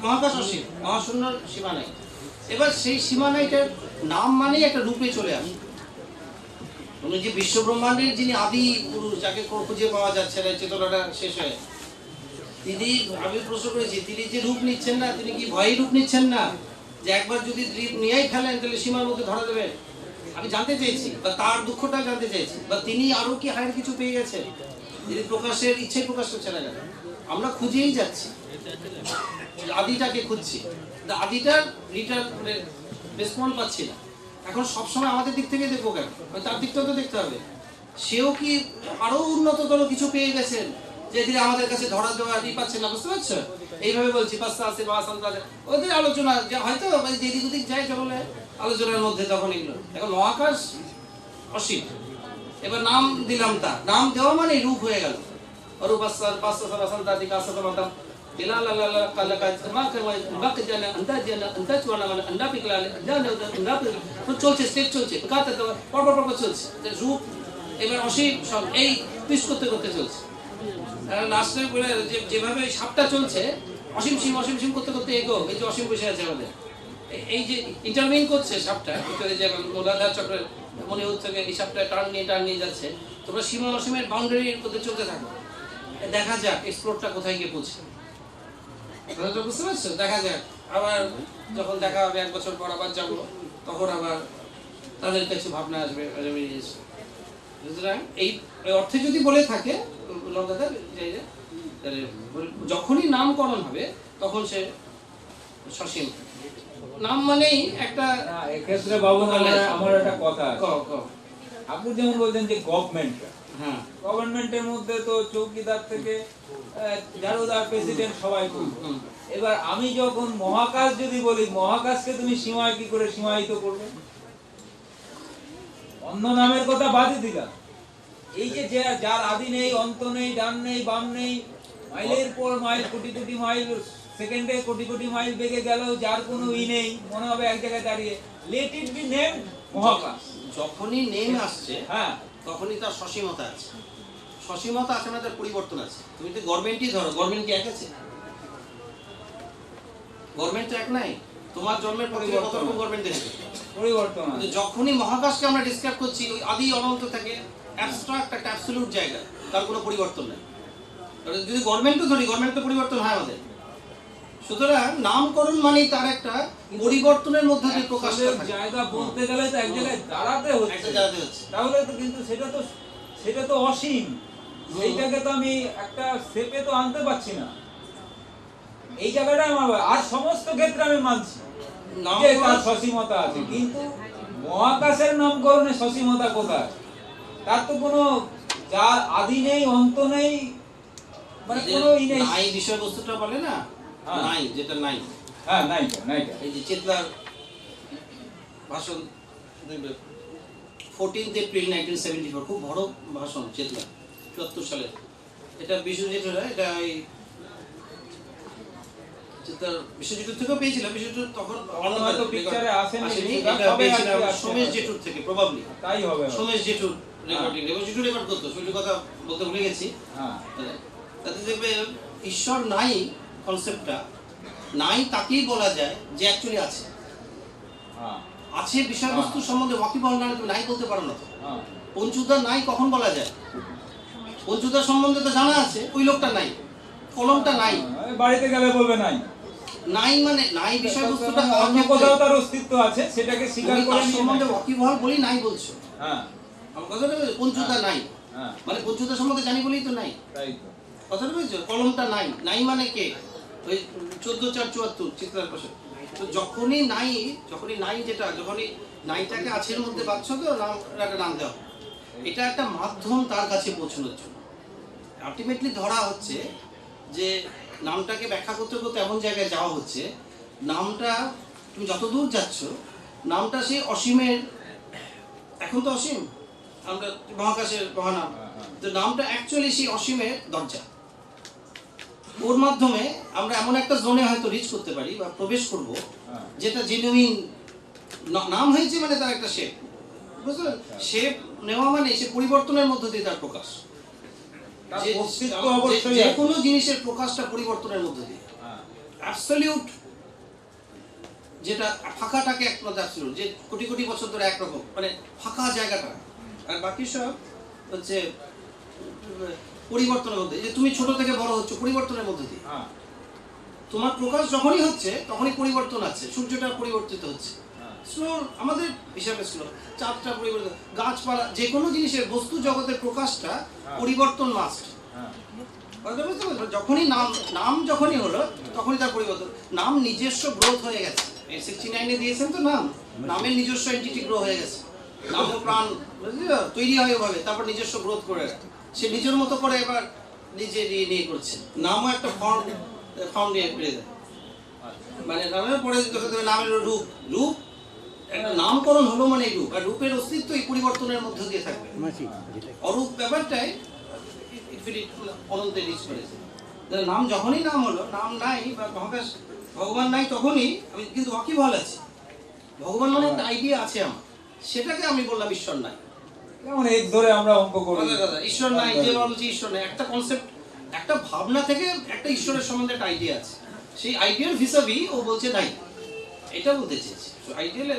মহাকাশ অসীম, মহাশূন্যর সীমা নাই। এবার সেই সীমানাইটার নাম মানেই একটা রূপে চলে আসে। উনি যে বিশ্ব ব্রহ্মাণ্ডের যিনি আদি পুরুষ, যাকে খুঁজে পাওয়া যাচ্ছে না, চেতনাটা শেষ হয়ে, তিনি, আমি প্রশ্ন করেছি, তিনি যে রূপ নিচ্ছেন না, তিনি কি ভয়ই রূপ নিচ্ছেন না? যে একবার যদি রূপ নিয়েই ফেলেন তাহলে সীমার মধ্যে ধরা দেবে? আমি জানতে চেয়েছি, বা তার দুঃখটা জানতে চেয়েছি, বা তিনি আরো কি হায়ার কিছু পেয়ে গেছেন, তিনি প্রকাশের ইচ্ছে প্রকাশ করছে না কেন? আমরা খুঁজেই যাচ্ছি, আদিটাকে খুঁজছি, আদিটার রিটার্ন রেসপন্ড পাচ্ছি না। এখন সবসময় আমাদের দিক থেকে দেখবো কেন? তার দিকটাও তো দেখতে হবে। সেও কি আরো উন্নততর কিছু পেয়ে গেছেন যে তিনি আমাদের কাছে ধরা দেওয়া পাচ্ছেন না? বুঝতে পারছো? এইভাবে বলছি, পাঁচটা আছে বা আসান্ত আছে, ওদের আলোচনা হয়তো যেদিক ওদিক যায় বলে আলোচনার মধ্যে তখন এগুলো। এখন মহাকাশ অসীম, এবার নাম দিলাম, তার নাম দেওয়া মানে রূপ হয়ে গেল। অরূপাসার পাঁচটা আসান্ত দিকে আসাতে মাতাম চলছে, স্টেপ চলছে, পরপর চলছে রূপ। এবার অসীম সব এই পিস করতে করতে চলছে। লাস্টে বলে যেভাবে সাপটা চলছে, অসীম সীম অসীম সীম করতে করতে এগো, এই যে অসীম বসে আছে আমাদের, এই যে ইন্টারভিউ করছে সাপটা ভিতরে, যে মূলাধার চক্রের মনে হচ্ছে এই সাপটা টার্ন নিয়ে যাচ্ছে। তোমরা সীমা অসীমের বাউন্ডারির মধ্যে চলতে থাকো, দেখা যাক এক্সপ্লোরটা কোথায় গিয়ে পৌঁছে। বুঝতে পারছো? দেখা যাক, আবার যখন দেখা হবে 1 বছর পর আবার যাবো, তখন আবার তাদের কাছে ভাবনা আসবে। সুতরাং এই অর্থে যদি বলে থাকে যখনই নামকরণ হবে তখন সে সসীম। নাম মানেই একটা, এক্ষেত্রে বাবু আমার একটা কথা আছে। আপনি যেমন বলছেন যে গভর্নমেন্ট, হ্যাঁ, গভর্নমেন্টের মধ্যে তো চৌকিদার থেকে জারুদার প্রেসিডেন্ট সবাই করবে। এবার আমি যখন মহাকাশ যদি বলি, মহাকাশকে তুমি সীমায় কি করে সীমায়িত করবে? অন্য নামের কথা বাদই দিলাম, এই যে যার আদি নেই, অন্ত নেই, ডান নেই, বাম নেই, মাইলের পর মাইল, কোটি কোটি মাইল, সেকেন্ডে কোটি কোটি মাইল বেগে গেল, যার কোনো ই নেই, মনে হবে এক জায়গায় দাঁড়িয়ে, লেট ইট বি নেম মহাকাশ। যখনই নেম আসছে, হ্যাঁ, তখনই তার সসীমতা আছে। সসীমতা আছে মানে তার পরিবর্তন আছে। তুমি তো গভর্নমেন্টই ধরো, গভর্নমেন্ট কি এক আছে? গভর্নমেন্ট তো এক নাই। তোমার জন্মের পর কত রকম গভর্নমেন্ট দেখেছো? পরিবর্তন। যখনই মহাকাশকে আমরা ডিসক্রাইব করছি, ওই আদি অনন্ত থেকে অ্যাবস্ট্রাক্ট একটা অ্যাবসলিউট জায়গা, তার কোনো পরিবর্তন নেই। যদি গভর্নমেন্টও ধরি, গভর্নমেন্ট তো পরিবর্তন হয় আমাদের। সুতরাং নামকরণ মানেই তার একটা পরিবর্তনের মধ্যে দিয়ে প্রকাশ জায়গা বলতে গেলে তো এক জায়গায় দাঁড়াতে হচ্ছে। তাহলে তো কিন্তু সেটা তো অসীম, সেইটাকে তো আমি একটা শেপে তো আনতে পারছি না। এই জায়গাটা আমার, আর সমস্ত ক্ষেত্রে আমি মানছি যে তার সসীমতা আছে, কিন্তু মহাকাশের নামকরণে সসীমতা কোথায়? তার তো কোনো, যার আদি নেই, অন্ত নেই, মানে কোনো ই নেই। নাই বিষয়বস্তুটা বলে না, নাই, যেটা নাই। হ্যাঁ, নাইটা এই যে চেতলার ভাষণ দেখবে 14 এপ্রিল 1974, খুব বড় ভাষণ চেতলা, 74 সালে। এটা বিশ্বজিৎ, এটা এই চেতলার বিশ্বজিৎ থেকেও পেয়েছিলাম। বিশ্বজিৎ তখন হয়তো পিকচারে আসেনি, এটা পেয়েছিলাম সোমেশ জেঠুর থেকে, প্রবাবলি তাই হবে। সোমেশ জেঠুর রেকর্ডিং, এবং জেঠু রেকর্ড করতো, সেটার কথা বলতে ভুলে গেছি। তাতে দেখবে ঈশ্বর নাই কনসেপ্টটা, নাই তাকেই বলা যায় যে অ্যাকচুয়ালি আছে। আছে বিষয়বস্তু সম্বন্ধে ওয়াকিবহাল না, তুমি নাই বলতে পারো না। পঞ্চুদার নাই কখন বলা যায়? পঞ্চুদার সম্বন্ধে তো জানা আছে, ওই লোকটা নাই, কলমটা নাই, বাড়িতে গেলে বলবে নাই। নাই মানে নাই বিষয়বস্তুটা, অন্য কোথাও তার অস্তিত্ব আছে, সেটাকে স্বীকার করে নিয়ে সম্বন্ধে ওয়াকিবহাল বলি নাই বলছো। হ্যাঁ, আমার কথাটা পঞ্চুদা নাই, মানে পঞ্চুদার সম্বন্ধে জানি বলেই তো নাই। তাই তো কথাটা বুঝছো? কলমটা নাই, নাই মানে কে? ওই 14/4/74 চিত্রার পাশে। তো যখনই নাই যেটা, যখনই নাইটাকে আছের মধ্যে পাচ্ছ তো নাম দেওয়া, এটা একটা মাধ্যম তার কাছে পৌঁছানোর জন্য। আলটিমেটলি ধরা হচ্ছে যে নামটাকে ব্যাখ্যা করতে করতে এমন জায়গায় যাওয়া হচ্ছে, নামটা তুমি যত দূর যাচ্ছ, নামটা সেই অসীমের, এখন তো অসীম, আমরা মহাকাশের মহানাম, তো নামটা অ্যাকচুয়ালি সেই অসীমের দরজা। ওর মাধ্যমে আমরা এমন একটা জোনে হয়তো রিচ করতে পারি বা প্রবেশ করব, যেটা জেনুইন নাম হয়েছে, মানে তার একটা শেপ, বুঝলেন? শেপ নেওয়া মানে সে পরিবর্তনের মধ্য দিয়ে তার প্রকাশ। যে কোনো জিনিসের প্রকাশটা পরিবর্তনের মধ্য দিয়ে, অ্যাবসলিউট, যেটা ফাঁকাটাকে একমাত্র অ্যাবসলিউট, যে কোটি কোটি বছর ধরে একরকম, মানে ফাঁকা জায়গাটা, আর বাকি সব হচ্ছে পরিবর্তনের মধ্যে। যে তুমি ছোট থেকে বড় হচ্ছে পরিবর্তনের মধ্যে দিয়ে, হ্যাঁ তোমার প্রকাশ যখনই হচ্ছে তখনই পরিবর্তন আছে, সূর্যটা পরিবর্তিত হচ্ছে, হ্যাঁ স্লো আমাদের হিসাবে স্লো, চাঁদটা পরিবর্তন, গাছপালা, যে কোনো জিনিসের বস্তু জগতের প্রকাশটা পরিবর্তন মাস্ট। হ্যাঁ কথাটা বুঝতে পারছো? যখনই নাম যখনই হলো তখনই তার পরিবর্তন। নাম নিজস্ব গ্রোথ হয়ে গেছে, 69-এ দিয়েছেন তো নাম, নামের নিজস্ব এন্টিটি গ্রো হয়ে গেছে, নাম ও প্রাণ বুঝলি তো? তৈরি হয় ওভাবে, তারপর নিজস্ব গ্রোথ করে সে নিজের মতো করে এবার নিজে নিয়ে করছে। নামও একটা ফর্ম নিয়ে পেয়ে যায়, মানে নামের পরে নামের রূপ, রূপ একটা নামকরণ হলো মানে রূপ, আর রূপের অস্তিত্ব এই পরিবর্তনের মধ্য দিয়ে থাকবে। অরূপ ব্যাপারটাই অনন্তে রিচ করেছে। নাম যখনই নাম হলো, নাম নাই বা মহাকাশ ভগবান নাই, তখনই আমি কিন্তু ওয়াকিবহাল আছি। ভগবান মানে একটা আইডিয়া আছে আমার, সেটাকে আমি বললাম ঈশ্বর নাই। যেমন এক ধরে আমরা অঙ্ক করি, ঈশ্বর নাই, যে বলছি ঈশ্বর নাই, একটা কনসেপ্ট, একটা ভাবনা থেকে একটা ঈশ্বরের সম্বন্ধে একটা আইডিয়া আছে, সেই আইডিয়ার ভিসাবি ও বলছে নাই, এটা বলতে চেয়েছি। আইডিয়াল